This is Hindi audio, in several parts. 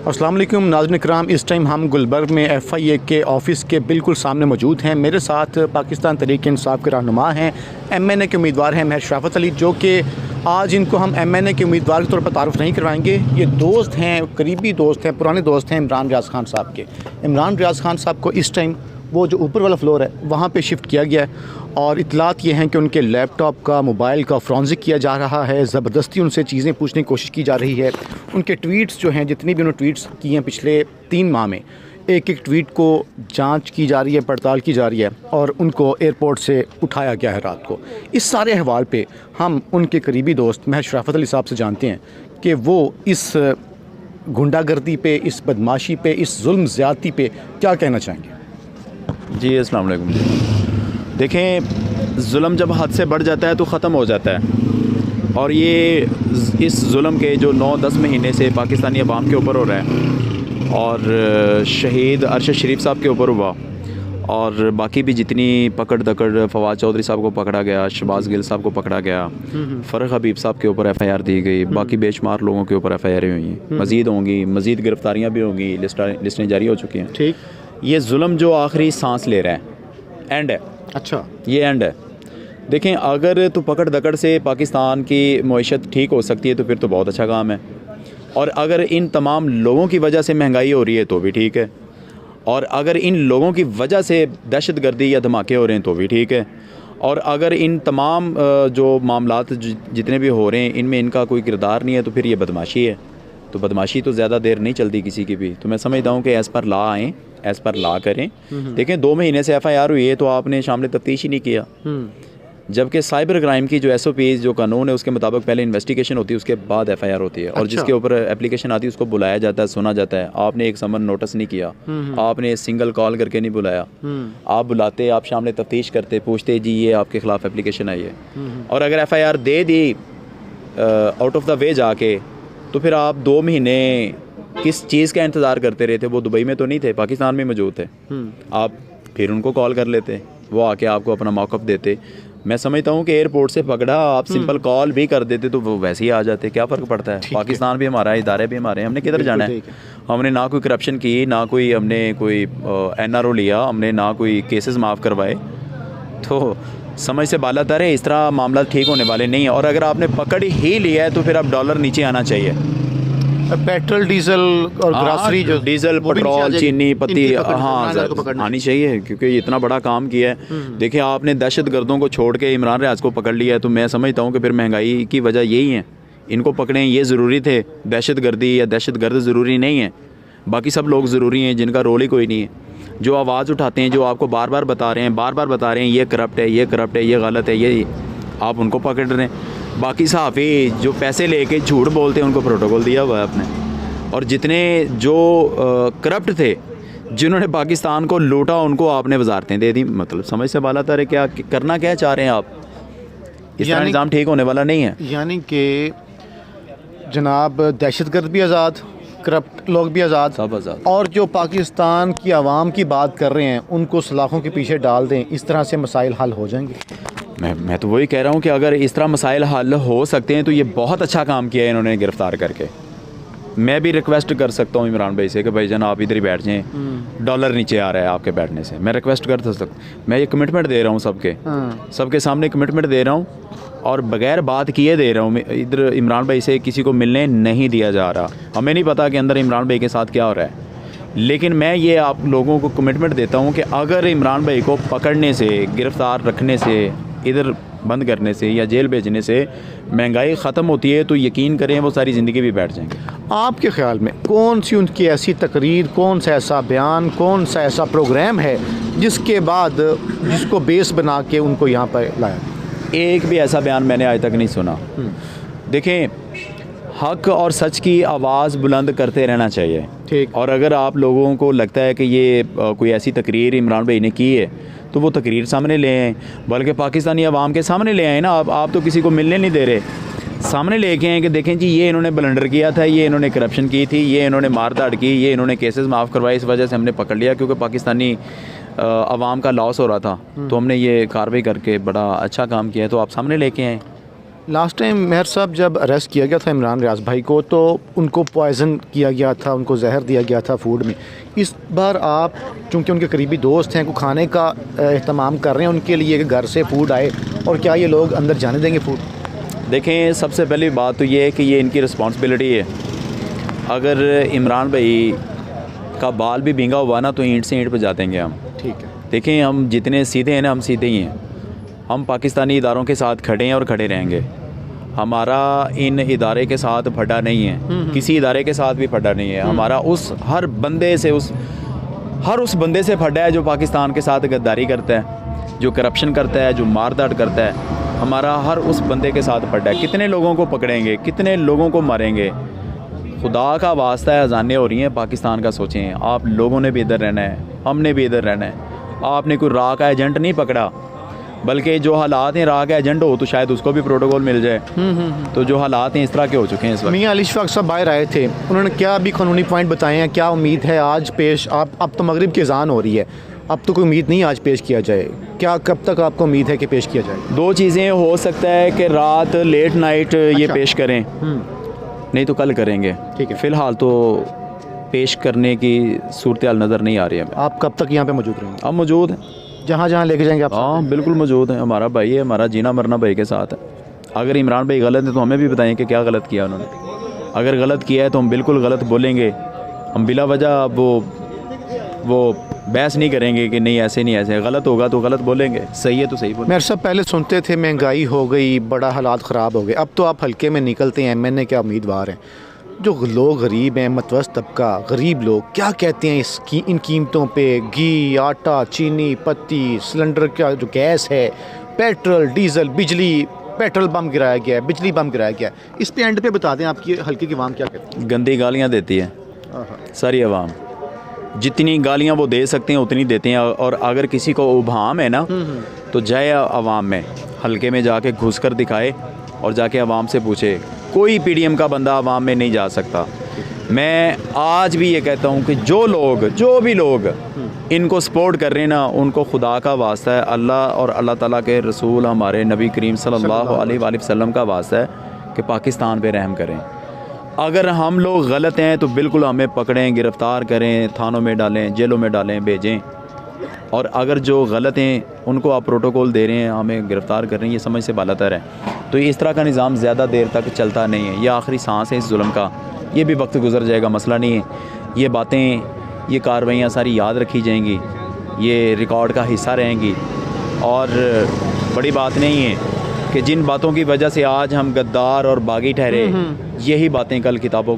अस्सलाम वालेकुम नाज़रीन किराम, इस टाइम हम गुलबर्ग में FIA के ऑफ़िस के बिल्कुल सामने मौजूद हैं। मेरे साथ पाकिस्तान तहरीक इंसाफ के रहनुमा हैं, MNA के उम्मीदवार हैं महज शराफत अली, जो कि आज इनको हम MNA के उम्मीदवार के तौर पर तारुफ़ नहीं करवाएंगे। ये दोस्त हैं, करीबी दोस्त हैं, पुराने दोस्त हैं इमरान रियाज़ खान साहब के। इमरान रियाज़ खान साहब को इस टाइम वो जो ऊपर वाला फ्लोर है वहाँ पे शिफ्ट किया गया है और इतलात ये हैं कि उनके लैपटॉप का, मोबाइल का फोरेंसिक किया जा रहा है। ज़बरदस्ती उनसे चीज़ें पूछने की कोशिश की जा रही है। उनके ट्वीट्स जो हैं, जितनी भी उन्होंने ट्वीट्स किए हैं पिछले 3 माह में, एक एक ट्वीट को जांच की जा रही है, पड़ताल की जा रही है और उनको एयरपोर्ट से उठाया गया है रात को। इस सारे अहवाल पे हम उनके करीबी दोस्त महज शराफत अली साहब से जानते हैं कि वो इस गुंडागर्दी पे, इस बदमाशी पे, इस जुल्म ज़्यादती पे क्या कहना चाहेंगे। जी अस्सलाम वालेकुम जी। देखें, जुल्म जब हद से बढ़ जाता है तो ख़त्म हो जाता है और ये इस जुल्म के जो 9-10 महीने से पाकिस्तानी अवाम के ऊपर हो रहा है और शहीद अरशद शरीफ साहब के ऊपर हुआ और बाकी भी जितनी पकड़ दकड़, फवाद चौधरी साहब को पकड़ा गया, शहबाज गिल साहब को पकड़ा गया, फ़र्रुख हबीब साहब के ऊपर FIR दी गई, बाकी बेशुमार लोगों के ऊपर FIR हुई हैं, मज़ीद होंगी, मज़ीद गिरफ़्तारियाँ भी होंगी, लिस्टें जारी हो चुकी हैं। ठीक, ये जुल्म जो आखिरी सांस ले रहा है, एंड है। अच्छा, ये एंड है। देखें, अगर तो पकड़ दकड़ से पाकिस्तान की मईशत ठीक हो सकती है तो फिर तो बहुत अच्छा काम है, और अगर इन तमाम लोगों की वजह से महंगाई हो रही है तो भी ठीक है, और अगर इन लोगों की वजह से दहशतगर्दी या धमाके हो रहे हैं तो भी ठीक है, और अगर इन तमाम जो मामलात जितने भी हो रहे हैं इनमें इनका कोई किरदार नहीं है तो फिर ये बदमाशी है। तो बदमाशी तो ज़्यादा देर नहीं चलती किसी की भी। तो मैं समझता हूँ कि एज़ पर लॉ आएँ, एज़ पर लॉ करें। देखें, 2 महीने से FIR हुई है तो आपने शामिल तफ्तीश ही नहीं किया, जबकि साइबर क्राइम की जो SOPs जो कानून है उसके मुताबिक पहले इन्वेस्टिगेशन होती है, उसके बाद FIR होती है। और जिसके ऊपर एप्लीकेशन आती है उसको बुलाया जाता है, सुना जाता है। आपने एक समन नोटिस नहीं किया, आपने सिंगल कॉल करके नहीं बुलाया। आप बुलाते, आप शामिल तफ्तीश करते, पूछते जी ये आपके ख़िलाफ़ एप्लीकेशन आई है, और अगर FIR they the out of the way जाके, तो फिर आप 2 महीने किस चीज़ का इंतज़ार करते रहे थे। वो दुबई में तो नहीं थे, पाकिस्तान में मौजूद थे। आप फिर उनको कॉल कर लेते, वो आके आपको अपना मौक़िफ़ देते। मैं समझता हूँ कि एयरपोर्ट से पकड़ा, आप सिंपल कॉल भी कर देते तो वो वैसे ही आ जाते। क्या फ़र्क पड़ता है? पाकिस्तान भी हमारा है, इदारे भी हमारे हैं, हमने किधर जाना है? हमने ना कोई करप्शन की, ना कोई हमने कोई NRO लिया, हमने ना कोई केसेस माफ़ करवाए। तो समझ से बाला तर है, इस तरह मामला ठीक होने वाले नहीं है। और अगर आपने पकड़ ही लिया है तो फिर अब डॉलर नीचे आना चाहिए। पेट्रोल, डीजल और ग्रासरी, जो डीजल, पेट्रोल, चीनी, पत्ती, हाँ आनी चाहिए, क्योंकि ये इतना बड़ा काम किया है। देखिए, आपने दहशत गर्दों को छोड़ के इमरान रियाज़ को पकड़ लिया है, तो मैं समझता हूँ कि फिर महंगाई की वजह यही है। इनको पकड़ें, ये ज़रूरी थे। दहशत गर्दी या दहशत गर्द ज़रूरी नहीं है, बाकी सब लोग ज़रूरी हैं जिनका रोल ही कोई नहीं है। जो आवाज़ उठाते हैं, जो आपको बार बार बता रहे हैं ये करप्ट है, ये करप्ट है, ये गलत है, ये आप उनको पकड़ रहे हैं। बाकी सहाफ़ी जो पैसे लेके झूठ बोलते हैं उनको प्रोटोकॉल दिया हुआ है आपने। और जितने जो करप्ट थे, जिन्होंने पाकिस्तान को लूटा, उनको आपने वजारतें दे दी। मतलब समझ से बाला तर है। क्या करना क्या चाह रहे हैं आप? इस तरह निज़ाम ठीक होने वाला नहीं है। यानी कि जनाब, दहशतगर्द भी आज़ाद, करप्ट लोग भी आज़ाद, सब आज़ाद, और जो पाकिस्तान की आवाम की बात कर रहे हैं उनको सलाखों के पीछे डाल दें। इस तरह से मसाइल हल हो जाएंगे। मैं तो वही कह रहा हूँ कि अगर इस तरह मसाइल हल हो सकते हैं तो ये बहुत अच्छा काम किया है इन्होंने गिरफ़्तार करके। मैं भी रिक्वेस्ट कर सकता हूँ इमरान भाई से कि भाईजान आप इधर ही बैठ जाएँ, डॉलर नीचे आ रहा है आपके बैठने से। मैं रिक्वेस्ट कर सकता, मैं ये कमिटमेंट दे रहा हूँ सबके सामने कमिटमेंट दे रहा हूँ, और बगैर बात किए दे रहा हूँ। इधर इमरान भाई से किसी को मिलने नहीं दिया जा रहा। हमें नहीं पता कि अंदर इमरान भाई के साथ क्या हो रहा है, लेकिन मैं ये आप लोगों को कमिटमेंट देता हूँ कि अगर इमरान भाई को पकड़ने से, गिरफ़्तार रखने से, इधर बंद करने से या जेल भेजने से महंगाई ख़त्म होती है, तो यकीन करें वो सारी ज़िंदगी भी बैठ जाएंगे। आपके ख़्याल में कौन सी उनकी ऐसी तकरीर, कौन सा ऐसा बयान, कौन सा ऐसा प्रोग्राम है जिसके बाद, जिसको बेस बना के उनको यहाँ पर लाया? एक भी ऐसा बयान मैंने आज तक नहीं सुना। देखें, हक़ और सच की आवाज़ बुलंद करते रहना चाहिए। ठीक। और अगर आप लोगों को लगता है कि ये कोई ऐसी तकरीर इमरान भाई ने की है तो वो तकरीर सामने ले आएँ, बल्कि पाकिस्तानी अवाम के सामने ले आए ना। आप तो किसी को मिलने नहीं दे रहे, सामने लेके आएँ कि देखें जी ये इन्होंने ब्लंडर किया था, ये इन्होंने करप्शन की थी, ये इन्होंने मार धाड़ की, ये इन्होंने केसेस माफ़ करवाए, इस वजह से हमने पकड़ लिया क्योंकि पाकिस्तानी अवाम का लॉस हो रहा था, तो हमने ये कार्रवाई करके बड़ा अच्छा काम किया है। तो आप सामने लेके आएँ। लास्ट टाइम मेहर साहब जब अरेस्ट किया गया था इमरान रियाज भाई को, तो उनको पॉइज़न किया गया था, उनको जहर दिया गया था फूड में। इस बार आप चूँकि उनके करीबी दोस्त हैं, को खाने का एहतमाम कर रहे हैं उनके लिए कि घर से फूड आए, और क्या ये लोग अंदर जाने देंगे फूड? देखें, सबसे पहली बात तो ये है कि ये इनकी रिस्पॉन्सिबिलिटी है। अगर इमरान भाई का बाल भी भींगा हुआ ना तो ईंट से ईंट बजा देंगे हम। ठीक है। देखें, हम जितने सीधे हैं ना, हम सीधे ही हैं। हम पाकिस्तानी इदारों के साथ खड़े हैं और खड़े रहेंगे। हमारा इन इदारे के साथ फटा नहीं है, किसी इदारे के साथ भी फटा नहीं है। हमारा उस हर उस बंदे से फटा है जो पाकिस्तान के साथ गद्दारी करता है, जो करप्शन करता है, जो मारदाट करता है। हमारा हर उस बंदे के साथ फटा है। कितने लोगों को पकड़ेंगे, कितने लोगों को मारेंगे? खुदा का वास्ता है, अजानें हो रही हैं पाकिस्तान का। सोचें, आप लोगों ने भी इधर रहना है, हमने भी इधर रहना है। आपने कोई राह का एजेंट नहीं पकड़ा, बल्कि जो हालात हैं राह का एजेंट हो तो शायद उसको भी प्रोटोकॉल मिल जाए। तो जो हालात हैं इस तरह के हो चुके हैं इस वक्त। मियां अली शफाक साहब बाहर आए थे, उन्होंने क्या अभी कानूनी पॉइंट बताए हैं? क्या उम्मीद है आज पेश? अब तो मगरिब की अज़ान हो रही है, अब तो कोई उम्मीद नहीं आज पेश किया जाए। क्या कब तक आपको उम्मीद है कि पेश किया जाए? दो चीज़ें हो सकता है कि रात लेट नाइट ये अच्छा। पेश करें, नहीं तो कल करेंगे। ठीक है। फ़िलहाल तो पेश करने की सूरत हाल नज़र नहीं आ रही है हमें। आप कब तक यहाँ पे मौजूद रहेंगे? अब मौजूद हैं, जहाँ जहाँ लेके जाएंगे आप? हाँ बिल्कुल मौजूद हैं। हमारा भाई है, हमारा जीना मरना भाई के साथ है। अगर इमरान भाई गलत है तो हमें भी बताएं कि क्या गलत किया उन्होंने। अगर गलत किया है तो हम बिल्कुल गलत बोलेंगे। हम बिला वजह वो बहस नहीं करेंगे कि नहीं ऐसे नहीं ऐसे। गलत होगा तो गलत बोलेंगे, सही है तो सही बोलेंगे। मेरे साहब पहले सुनते थे महंगाई हो गई, बड़ा हालात ख़राब हो गए, अब तो आप हल्के में निकलते हैं, MNA क्या उम्मीदवार हैं। जो लोग गरीब हैं, मतवस्त तबका, गरीब लोग क्या कहते हैं इन कीमतों पे? घी, आटा, चीनी, पत्ती, सिलेंडर का जो गैस है, पेट्रोल, डीजल, बिजली, पेट्रोल बम गिराया गया है, बिजली बम गिराया गया है। इस पे एंड पे बता दें आपकी हल्के की आवाम क्या कहती है? गंदी गालियाँ देती है सारी आवाम। जितनी गालियाँ वो दे सकते हैं उतनी देते हैं। और अगर किसी को उभाम है ना तो जाए आवाम में, हल्के में जाके घुस कर दिखाए और जाके आवाम से पूछे। कोई PDM का बंदा आवाम में नहीं जा सकता। मैं आज भी ये कहता हूँ कि जो भी लोग इनको सपोर्ट कर रहे हैं ना, उनको खुदा का वास्ता है, अल्लाह और अल्लाह ताला के रसूल हमारे नबी करीम सल्लल्लाहु अलैहि वसल्लम का वास्ता है कि पाकिस्तान पे रहम करें। अगर हम लोग गलत हैं तो बिल्कुल हमें पकड़ें, गिरफ़्तार करें, थानों में डालें, जेलों में डालें, भेजें। और अगर जो गलत हैं उनको आप प्रोटोकॉल दे रहे हैं, हमें गिरफ़्तार कर रहे हैं, ये समझ से बालातर है। तो इस तरह का निज़ाम ज़्यादा देर तक चलता नहीं है। ये आखिरी सांस है इस जुल्म का। ये भी वक्त गुजर जाएगा, मसला नहीं है। ये बातें, ये कार्रवाइयाँ सारी याद रखी जाएंगी, ये रिकॉर्ड का हिस्सा रहेंगी। और बड़ी बात नहीं है कि जिन बातों की वजह से आज हम गद्दार और बागी ठहरे, यही बातें कल किताबों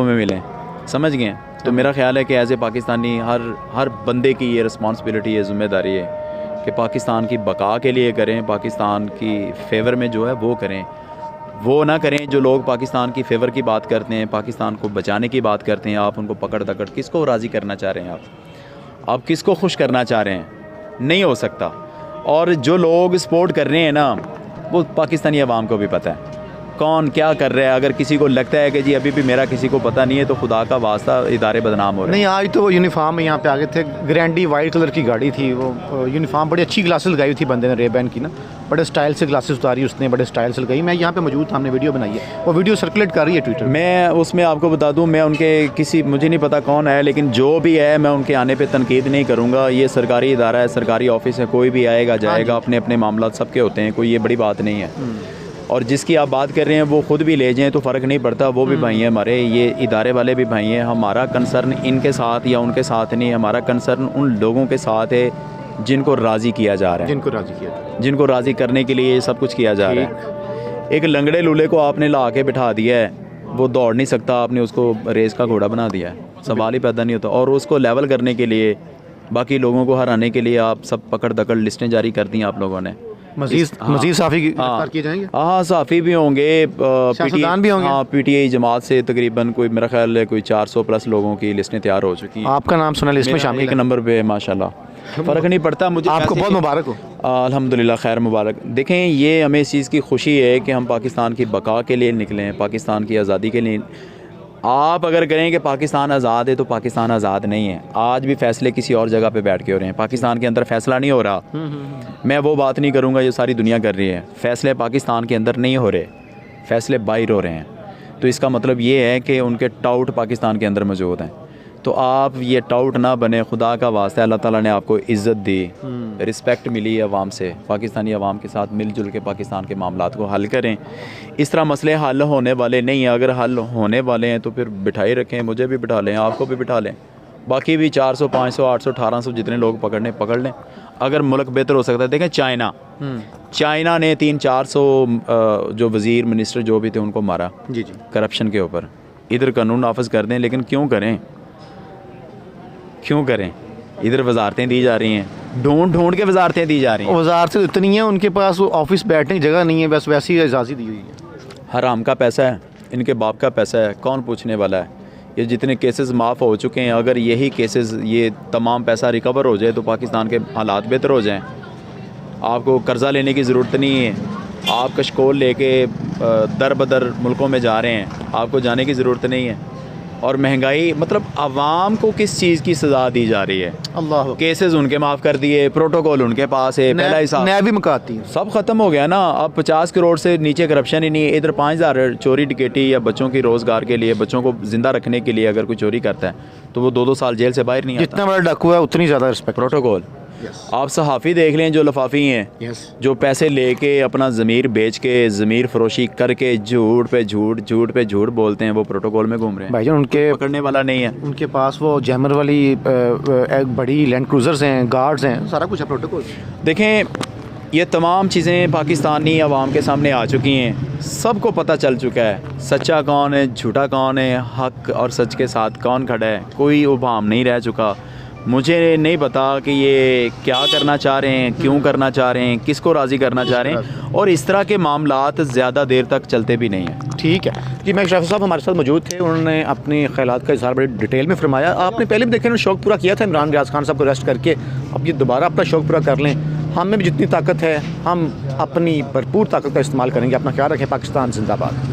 में मिलें। समझ गए? तो मेरा ख्याल है कि एज़ ए पाकिस्तानी हर बंदे की ये रिस्पॉन्सिबिलिटी है, ज़िम्मेदारी है कि पाकिस्तान की बका के लिए करें, पाकिस्तान की फेवर में जो है वो करें। वो ना करें जो लोग पाकिस्तान की फेवर की बात करते हैं, पाकिस्तान को बचाने की बात करते हैं। आप उनको पकड़ दकड़, किसको राज़ी करना चाह रहे हैं? आप किसको खुश करना चाह रहे हैं? नहीं हो सकता। और जो लोग सपोर्ट कर रहे हैं ना, वो पाकिस्तानी अवाम को भी पता है कौन क्या कर रहा है। अगर किसी को लगता है कि जी अभी भी मेरा किसी को पता नहीं है, तो खुदा का वास्ता इदारे बदनाम हो रहे हैं। नहीं, आज तो यूनिफॉर्म में यहाँ पे आ गए थे। ग्रैंडी वाइट कलर की गाड़ी थी, वो यूनिफॉर्म बड़ी अच्छी ग्लासेस लगाई हुई थी बंदे ने, रेबैन की ना, बड़े स्टाइल से ग्लासेस उतारी उसने, बड़े स्टाइल से लगाई। मैं यहाँ पे मौजूद था, हमने वीडियो बनाई है, वो वीडियो सर्कुलेट कर रही है ट्विटर। मैं उसमें आपको बता दूं, मैं उनके मुझे नहीं पता कौन है, लेकिन जो भी है मैं उनके आने पे तनकीद नहीं करूँगा। ये सरकारी इदारा है, सरकारी ऑफिस है, कोई भी आएगा जाएगा, अपने अपने मामला सबके होते हैं, कोई ये बड़ी बात नहीं है। और जिसकी आप बात कर रहे हैं वो खुद भी ले जाएं तो फ़र्क नहीं पड़ता, वो भी भाई हैं हमारे, ये इदारे वाले भी भाई हैं। हमारा कंसर्न इनके साथ या उनके साथ नहीं, हमारा कंसर्न उन लोगों के साथ है जिनको राज़ी किया जा रहा है, जिनको राज़ी करने के लिए सब कुछ किया जा रहा है। एक लंगड़े लूले को आपने ला के बिठा दिया है, वो दौड़ नहीं सकता, आपने उसको रेस का घोड़ा बना दिया है, सवाल ही पैदा नहीं होता। और उसको लेवल करने के लिए, बाकी लोगों को हराने के लिए आप सब पकड़ दकड़ लिस्टें जारी कर दी आप लोगों ने। मज़ीद साफ़ी गिरफ्तार किए जाएंगे? हाँ, साफ़ी भी होंगे, सियासतदान भी होंगे। हाँ, PTI जमात से तकरीबन कोई मेरा ख्याल है कोई 400 प्लस लोगों की लिस्टें तैयार हो चुकी हैं। आपका नाम सुना लिस्ट में शामिल एक नंबर पे माशाल्लाह, फ़र्क नहीं पड़ता मुझे। आपको बहुत मुबारक हो। अल्हम्दुलिल्लाह, खैर मुबारक। देखें, ये हमें इस चीज़ की खुशी है कि हम पाकिस्तान की बका के लिए निकले हैं, पाकिस्तान की आज़ादी के लिए आप अगर कहें कि पाकिस्तान आज़ाद है तो पाकिस्तान आज़ाद नहीं है। आज भी फ़ैसले किसी और जगह पे बैठ के हो रहे हैं, पाकिस्तान के अंदर फ़ैसला नहीं हो रहा। मैं वो बात नहीं करूँगा जो सारी दुनिया कर रही है। फ़ैसले पाकिस्तान के अंदर नहीं हो रहे, फ़ैसले बाहर हो रहे हैं। तो इसका मतलब ये है कि उनके टाउट पाकिस्तान के अंदर मौजूद हैं। तो आप ये टाउट ना बने, खुदा का वास्ता। अल्लाह ताला ने आपको इज़्ज़त दी, रिस्पेक्ट मिली है अवाम से। पाकिस्तानी अवाम के साथ मिलजुल के पाकिस्तान के मामलात को हल करें। इस तरह मसले हल होने वाले नहीं हैं। अगर हल होने वाले हैं तो फिर बिठाई रखें, मुझे भी बिठा लें, आपको भी बिठा लें, बाकी भी 400 500 800 1800 जितने लोग पकड़ने पकड़ लें। अगर मुल्क बेहतर हो सकता है, देखें चाइना ने 300-400 जो वज़ीर मिनिस्टर जो भी थे उनको मारा जी करप्शन के ऊपर। इधर कानून नाफिज कर दें, लेकिन क्यों करें? इधर वजारतें दी जा रही हैं, ढूंढ के वजारतें दी जा रही हैं। वजारतें इतनी हैं, उनके पास वो ऑफिस बैठने की जगह नहीं है, बस वैसी इजाज़त दी हुई है। हराम का पैसा है, इनके बाप का पैसा है, कौन पूछने वाला है? ये जितने केसेस माफ़ हो चुके हैं, अगर यही केसेस ये तमाम पैसा रिकवर हो जाए तो पाकिस्तान के हालात बेहतर हो जाएं। आपको कर्ज़ा लेने की ज़रूरत नहीं है। आप कशकोल लेके दर बदर मुल्कों में जा रहे हैं, आपको जाने की ज़रूरत नहीं है। और महंगाई, मतलब आवाम को किस चीज़ की सज़ा दी जा रही है? अल्लाह, केसेस उनके माफ़ कर दिए, प्रोटोकॉल उनके पास है, पहला हिसाब नया भी मकाती है, सब ख़त्म हो गया ना। अब 50 करोड़ से नीचे करप्शन ही नहीं है। इधर 5000 चोरी डकैती या बच्चों की रोज़गार के लिए, बच्चों को ज़िंदा रखने के लिए अगर कोई चोरी करता है तो वो 2-2 साल जेल से बाहर नहीं आता। जितना बड़ा डाकू है उतनी ज़्यादा रिस्पेक्ट। प्रोटोकॉल। आप सहाफ़ी देख लें जो लफाफी हैं, जो पैसे लेके अपना ज़मीर बेच के, ज़मीर फरोशी करके झूठ पे झूठ बोलते हैं, वो प्रोटोकॉल में घूम रहे हैं। भाईजान उनके पकड़ने वाला नहीं है। उनके पास वो जैमर वाली एक बड़ी लैंड क्रूज़र्स हैं, गार्ड्स हैं, सारा कुछ है प्रोटोकॉल। देखें, ये तमाम चीज़ें पाकिस्तानी अवाम के सामने आ चुकी हैं, सबको पता चल चुका है सच्चा कौन है, झूठा कौन है, हक और सच के साथ कौन खड़ा है। कोई उबाम नहीं रह चुका। मुझे नहीं पता कि ये क्या करना चाह रहे हैं, क्यों करना चाह रहे हैं, किसको राज़ी करना चाह रहे हैं, और इस तरह के मामलात ज़्यादा देर तक चलते भी नहीं हैं। ठीक है जी, मैं शराफत साहब हमारे साथ मौजूद थे, उन्होंने अपने ख्यालात का इज़हार बड़ी डिटेल में फरमाया। आपने पहले भी देखा, उन्होंने शौक़ पूरा किया था इमरान रियाज खान साहब को अरेस्ट करके। अब ये दोबारा अपना शौक़ पूरा कर लें। हम में भी जितनी ताकत है, हम अपनी भरपूर ताकत का इस्तेमाल करेंगे। अपना ख्याल रखें। पाकिस्तान जिंदाबाद।